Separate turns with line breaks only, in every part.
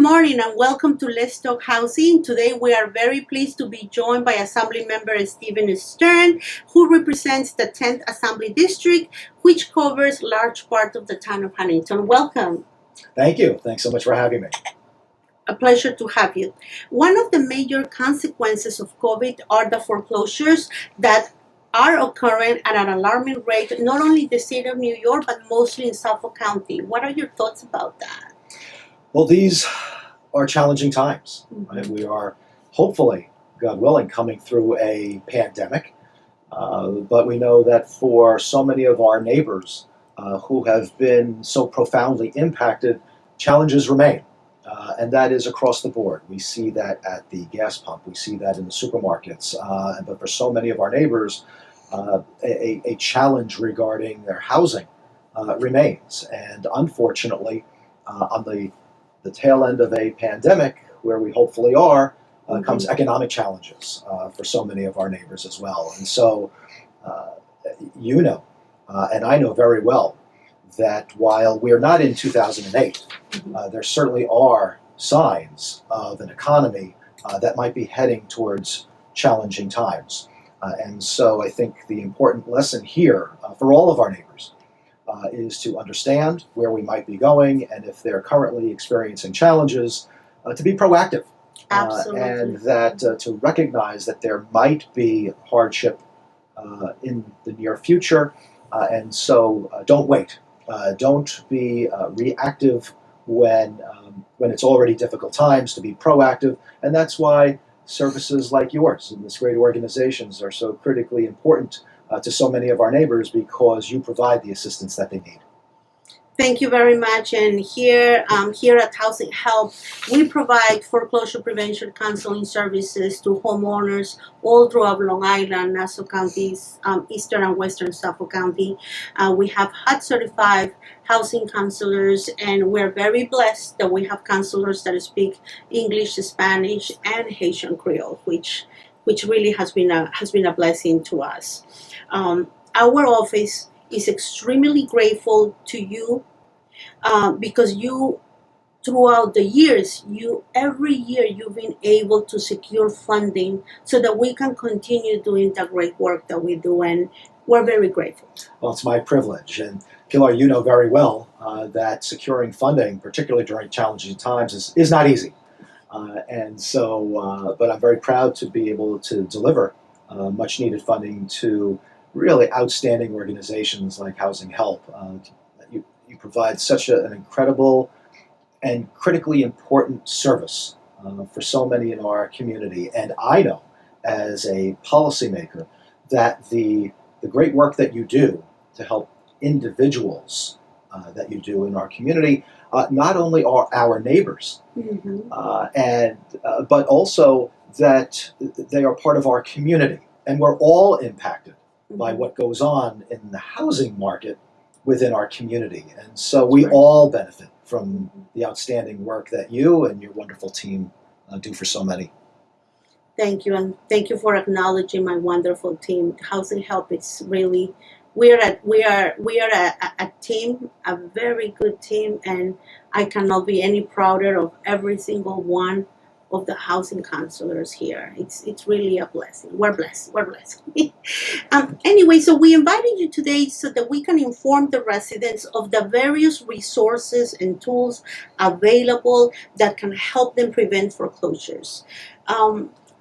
morning and welcome to Let's Talk Housing. Today we are very pleased to be joined by Assemblyman Steve Stern, who represents the 10th Assembly District, which covers large part of the town of Huntington. Welcome.
Thank you. Thanks so much for having me.
A pleasure to have you. One of the major consequences of COVID are the foreclosures that are occurring at an alarming rate, not only in the state of New York, but mostly in Suffolk County. What are your thoughts about that?
Well, these are challenging times. Right? We are hopefully, God willing, coming through a pandemic. But we know that for so many of our neighbors who have been so profoundly impacted, challenges remain. And that is across the board. We see that at the gas pump. We see that in the supermarkets. But for so many of our neighbors, a challenge regarding their housing remains. And unfortunately, on the tail end of a pandemic, where we hopefully are, comes economic challenges for so many of our neighbors as well. And so, and I know very well that while we're not in 2008, there certainly are signs of an economy that might be heading towards challenging times. And so I think the important lesson here for all of our neighbors is to understand where we might be going, and if they're currently experiencing challenges, to be proactive. And that to recognize that there might be hardship in the near future, and so don't wait. Don't be reactive when it's already difficult times. To be proactive, and that's why services like yours and this great organizations are so critically important to so many of our neighbors, because you provide the assistance that they need.
Thank you very much. And here at Housing Help, we provide foreclosure prevention counseling services to homeowners all throughout Long Island, Nassau counties, Eastern and Western Suffolk County. We have HUD certified housing counselors, and we're very blessed that we have counselors that speak English, Spanish, and Haitian Creole, which really has been a blessing to us. Our office is extremely grateful to you because you, throughout the years, every year you've been able to secure funding so that we can continue doing the great work that we do, and we're very grateful.
Well, it's my privilege, and Pilar, you know very well that securing funding, particularly during challenging times, is not easy. But I'm very proud to be able to deliver much needed funding to really outstanding organizations like Housing Help. You provide such an incredible and critically important service for so many in our community. And I know, as a policymaker, that the great work that you do to help individuals that you do in our community not only are our neighbors, but also that they are part of our community. And we're all impacted by what goes on in the housing market within our community. And so we all benefit from the outstanding work that you and your wonderful team do for so many.
Thank you, and thank you for acknowledging my wonderful team. Housing Help, it's really, we are a team, a very good team, and I cannot be any prouder of every single one of the housing counselors here. It's really a blessing. We're blessed. Anyway, so we invited you today so that we can inform the residents of the various resources and tools available that can help them prevent foreclosures.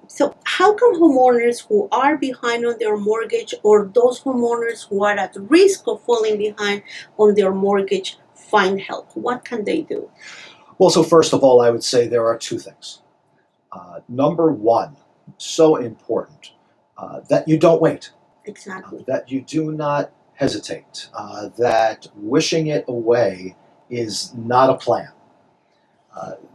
So how can homeowners who are behind on their mortgage, or those homeowners who are at risk of falling behind on their mortgage, find help? What can they do?
Well, so first of all, I would say there are two things. Number one, so important, that you don't wait.
Exactly.
That you do not hesitate. That wishing it away is not a plan.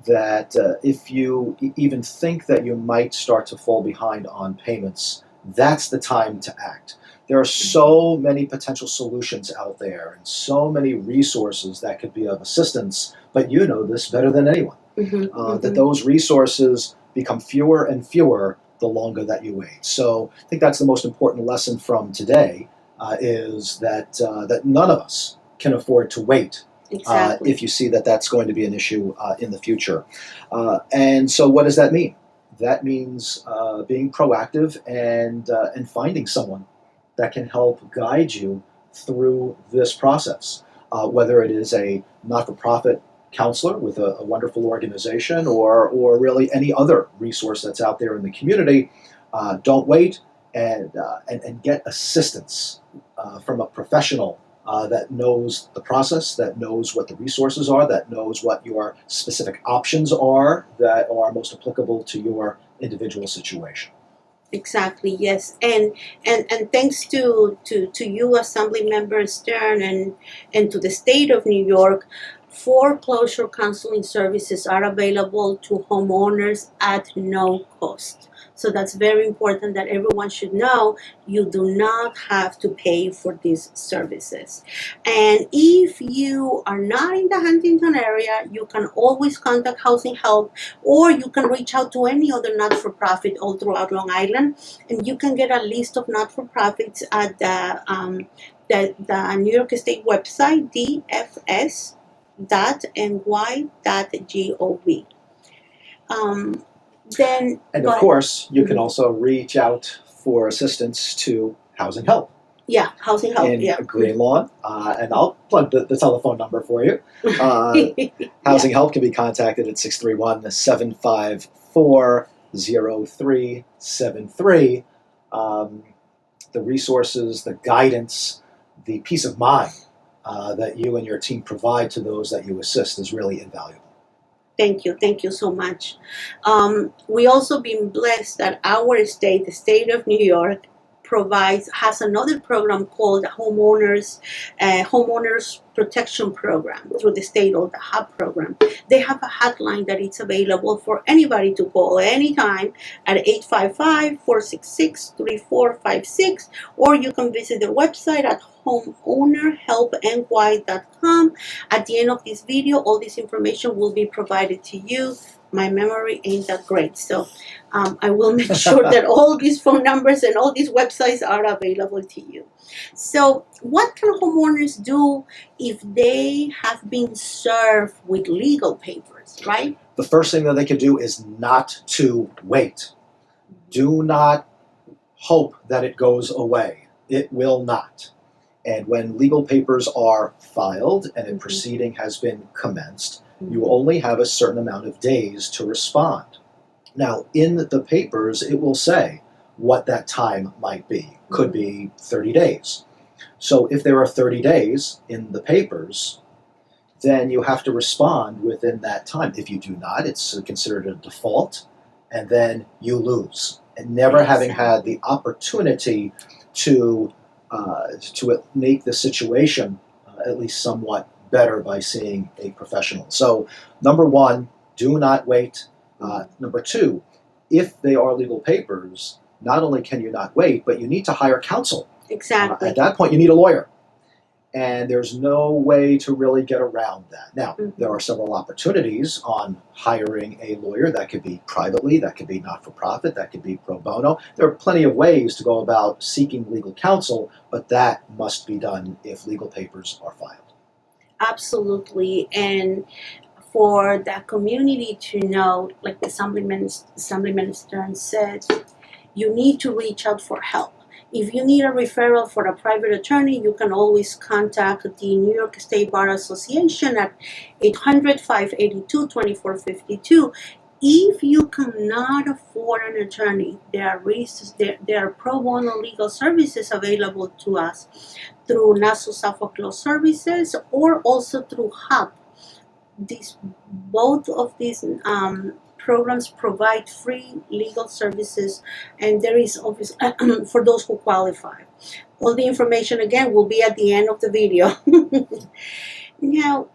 That if you even think that you might start to fall behind on payments, that's the time to act. There are so many potential solutions out there and so many resources that could be of assistance, but you know this better than anyone, that those resources become fewer and fewer the longer that you wait. So I think that's the most important lesson from today, is that none of us can afford to wait
Exactly.
if you see that that's going to be an issue in the future. And so, what does that mean? That means being proactive and finding someone that can help guide you through this process, whether it is a not-for-profit counselor with a wonderful organization, or really any other resource that's out there in the community. Don't wait, and get assistance from a professional that knows the process, that knows what the resources are, that knows what your specific options are that are most applicable to your individual situation.
Exactly, yes. And thanks to you, Assemblymember Stern, and to the state of New York, foreclosure counseling services are available to homeowners at no cost. So that's very important that everyone should know. You do not have to pay for these services. And if you are not in the Huntington area, you can always contact Housing Help, or you can reach out to any other not-for-profit all throughout Long Island, and you can get a list of not-for-profits at the New York State website, dfs.ny.gov. Um, then,
And of
but
course, you can also reach out for assistance to Housing Help
yeah, Housing Help,
in
yeah.
Green Lawn. And I'll plug the telephone number for you. Housing Help can be contacted at 631-754-0373. The resources, the guidance, the peace of mind that you and your team provide to those that you assist is really invaluable.
Thank you so much. We also been blessed that our state, the state of New York, has another program called homeowners protection program through the state, or the HUB program. They have a hotline that is available for anybody to call anytime at 855-466-3456, or you can visit their website at homeownerhelpny.com. At the end of this video, all this information will be provided to you. My memory ain't that great, so I will make sure that all these phone numbers and all these websites are available to you. So what can homeowners do if they have been served with legal papers, right?
The first thing that they can do is not to wait. Do not hope that it goes away. It will not. And when legal papers are filed and a proceeding has been commenced, you only have a certain amount of days to respond. Now, in the papers, it will say what that time might be. Could be 30 days. So if there are 30 days in the papers, then you have to respond within that time. If you do not, it's considered a default, and then you lose. And never having had the opportunity to make the situation at least somewhat better by seeing a professional. So, number one, do not wait. Number two, if they are legal papers, not only can you not wait, but you need to hire counsel.
Exactly.
At that point, you need a lawyer. And there's no way to really get around that. Now, there are several opportunities on hiring a lawyer. That could be privately, that could be not-for-profit, that could be pro bono. There are plenty of ways to go about seeking legal counsel, but that must be done if legal papers are filed.
Absolutely. And for the community to know, like the Assemblyman Stern said, you need to reach out for help. If you need a referral for a private attorney, you can always contact the New York State Bar Association at 800-582-2452. If you cannot afford an attorney, there are pro bono legal services available to us through Nassau Suffolk Law Services, or also through HUB. Both of these programs provide free legal services, and there is obviously for those who qualify. All the information again will be at the end of the video. Now,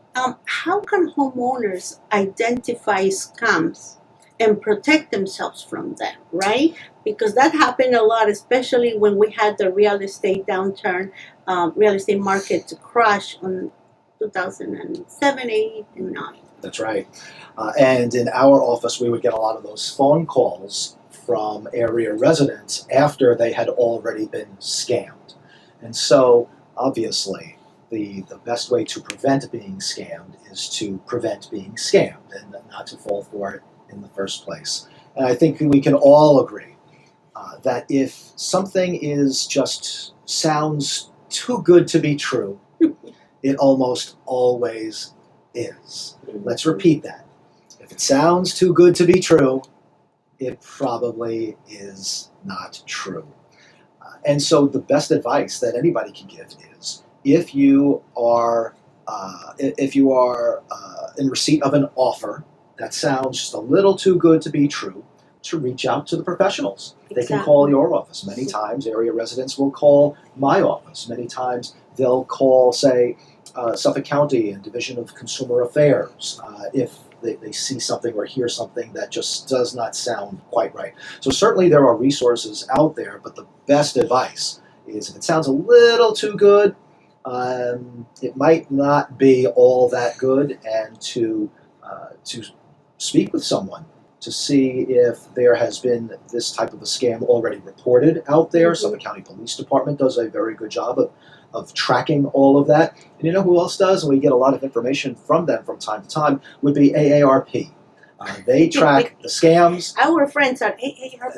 how can homeowners identify scams and protect themselves from them, right? Because that happened a lot, especially when we had the real estate downturn, real estate market crash on 2007, 8, and 9.
That's right. And in our office, we would get a lot of those phone calls from area residents after they had already been scammed. And so, obviously, the best way to prevent being scammed is to prevent being scammed and not to fall for it in the first place. And I think we can all agree that if something sounds too good to be true, it almost always is. Let's repeat that. If it sounds too good to be true, it probably is not true. And so the best advice that anybody can give is if you are in receipt of an offer that sounds just a little too good to be true, to reach out to the professionals. They can call your office. Many times area residents will call my office. Many times they'll call, say, Suffolk County and Division of Consumer Affairs if they see something or hear something that just does not sound quite right. So certainly there are resources out there, but the best advice is if it sounds a little too good, it might not be all that good, and to speak with someone to see if there has been this type of a scam already reported out there. Suffolk County Police Department does a very good job of tracking all of that. And you know who else does, and we get a lot of information from them from time to time, would be AARP. They track the scams.
Our friends are AARP.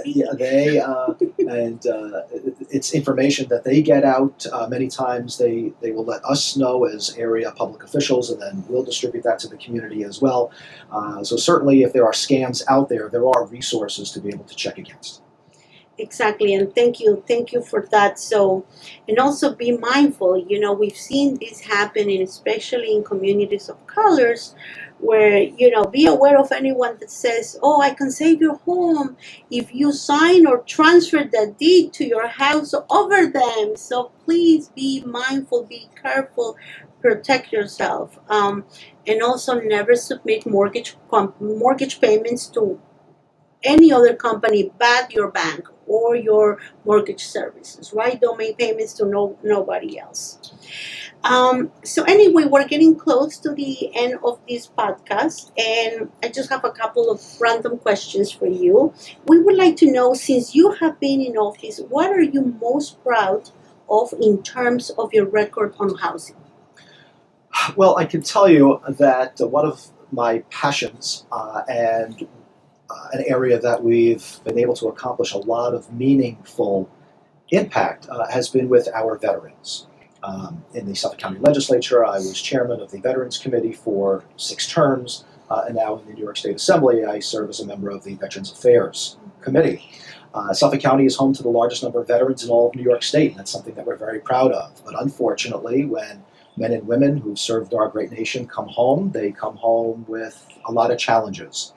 It's information that they get out. Many times they will let us know as area public officials, and then we'll distribute that to the community as well. So certainly if there are scams out there, there are resources to be able to check against.
Exactly, and thank you for that. So, and also be mindful. We've seen this happening, especially in communities of colors, where be aware of anyone that says, "Oh, I can save your home if you sign or transfer the deed to your house over them." So please be mindful, be careful, protect yourself, and also never submit mortgage payments to any other company but your bank or your mortgage services, right? Don't make payments to nobody else. So anyway, we're getting close to the end of this podcast, and I just have a couple of random questions for you. We would like to know, since you have been in office, what are you most proud of in terms of your record on housing?
Well, I can tell you that one of my passions and an area that we've been able to accomplish a lot of meaningful impact has been with our veterans. In the Suffolk County Legislature, I was chairman of the Veterans Committee for 6 terms, and now in the New York State Assembly, I serve as a member of the Veterans Affairs Committee. Suffolk County is home to the largest number of veterans in all of New York State, and that's something that we're very proud of. But unfortunately, when men and women who've served our great nation come home, they come home with a lot of challenges.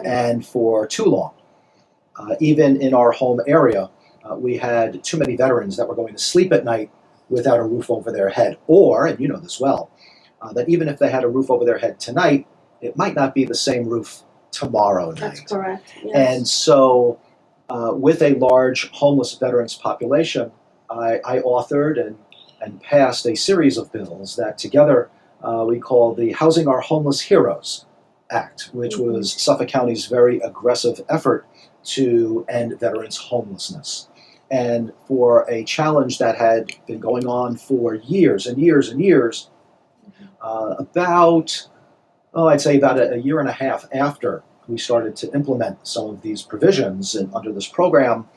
And for too long, even in our home area, we had too many veterans that were going to sleep at night without a roof over their head. Or, and you know this well, that even if they had a roof over their head tonight, it might not be the same roof tomorrow night.
That's correct. Yes.
And so with a large homeless veterans population, I authored and passed a series of bills that together we call the Housing Our Homeless Heroes Act, which was Suffolk County's very aggressive effort to end veterans' homelessness. And for a challenge that had been going on for years and years and years, I'd say about a year and a half after we started to implement some of these provisions and under this program,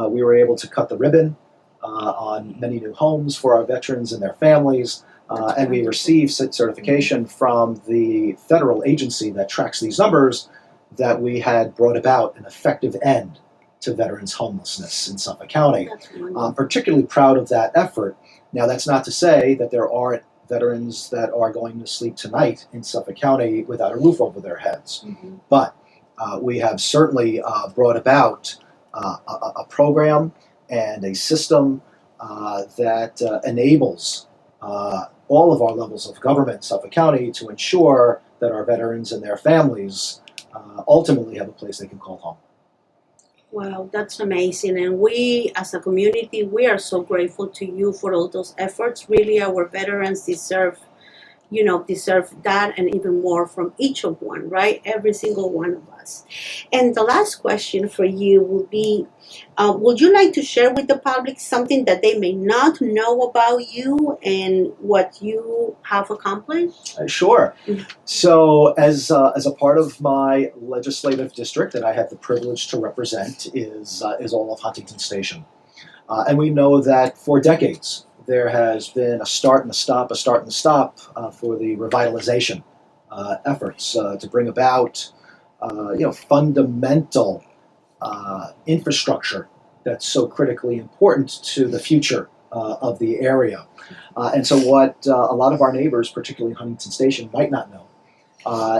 we were able to cut the ribbon on many new homes for our veterans and their families. And we received certification from the federal agency that tracks these numbers that we had brought about an effective end to veterans' homelessness in Suffolk County. I'm particularly proud of that effort. Now, that's not to say that there aren't veterans that are going to sleep tonight in Suffolk County without a roof over their heads. But we have certainly brought about a program and a system that enables all of our levels of government in Suffolk County to ensure that our veterans and their families ultimately have a place they can call home.
Wow, that's amazing. And we, as a community, we are so grateful to you for all those efforts. Really, our veterans deserve that and even more from each of one, right? Every single one of us. And the last question for you will be, would you like to share with the public something that they may not know about you and what you have accomplished?
Sure.
Mhm.
So, as a part of my legislative district that I have the privilege to represent is all of Huntington Station, and we know that for decades there has been a start and a stop, for the revitalization efforts to bring about fundamental infrastructure that's so critically important to the future of the area. And so, what a lot of our neighbors, particularly Huntington Station, might not know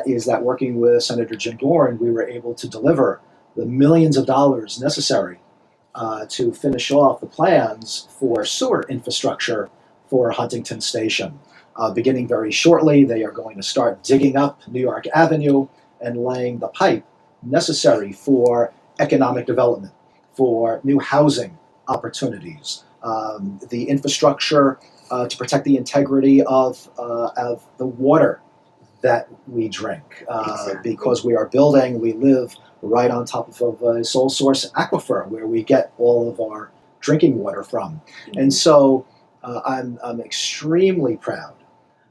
is that working with Senator Jim Doran, we were able to deliver the millions of dollars necessary to finish off the plans for sewer infrastructure for Huntington Station. Beginning very shortly, they are going to start digging up New York Avenue and laying the pipe necessary for economic development, for new housing opportunities, the infrastructure to protect the integrity of the water that we drink.
Exactly.
Because we live right on top of a sole source aquifer where we get all of our drinking water from.
Mhm.
And so I'm extremely proud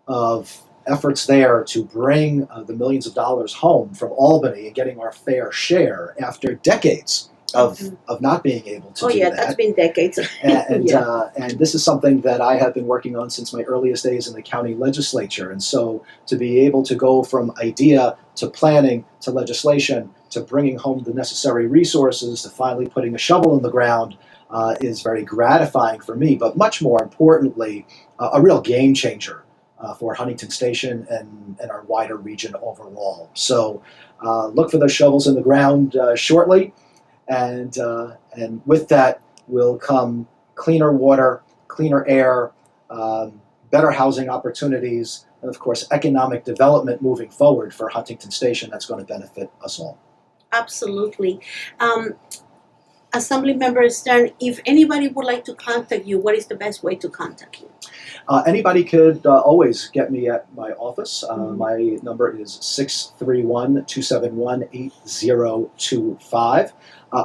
of efforts there to bring the millions of dollars home from Albany and getting our fair share after decades of not being able to do that.
That's been decades.
And
Yeah.
and this is something that I have been working on since my earliest days in the county legislature. And so to be able to go from idea to planning to legislation to bringing home the necessary resources to finally putting a shovel in the ground is very gratifying for me. But much more importantly, a real game changer for Huntington Station and our wider region overall. So look for those shovels in the ground shortly. And with that will come cleaner water, cleaner air, better housing opportunities, and of course economic development moving forward for Huntington Station that's going to benefit us all.
Absolutely. Assemblymember Stern, if anybody would like to contact you, what is the best way to contact you?
Anybody could always get me at my office.
Mhm.
My number is 631-271-8025.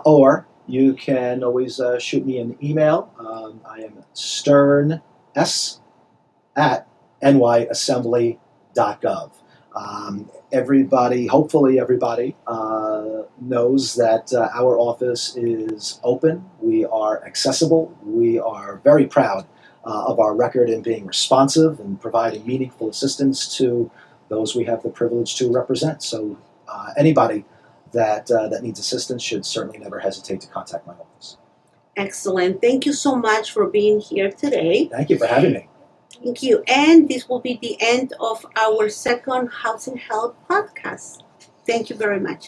Or you can always shoot me an email. I am Stern S at nyassembly.gov. Hopefully everybody knows that our office is open. We are accessible. We are very proud of our record in being responsive and providing meaningful assistance to those we have the privilege to represent. So anybody that needs assistance should certainly never hesitate to contact my office.
Excellent. Thank you so much for being here today.
Thank you for having me.
Thank you. And this will be the end of our second Housing Help podcast. Thank you very much.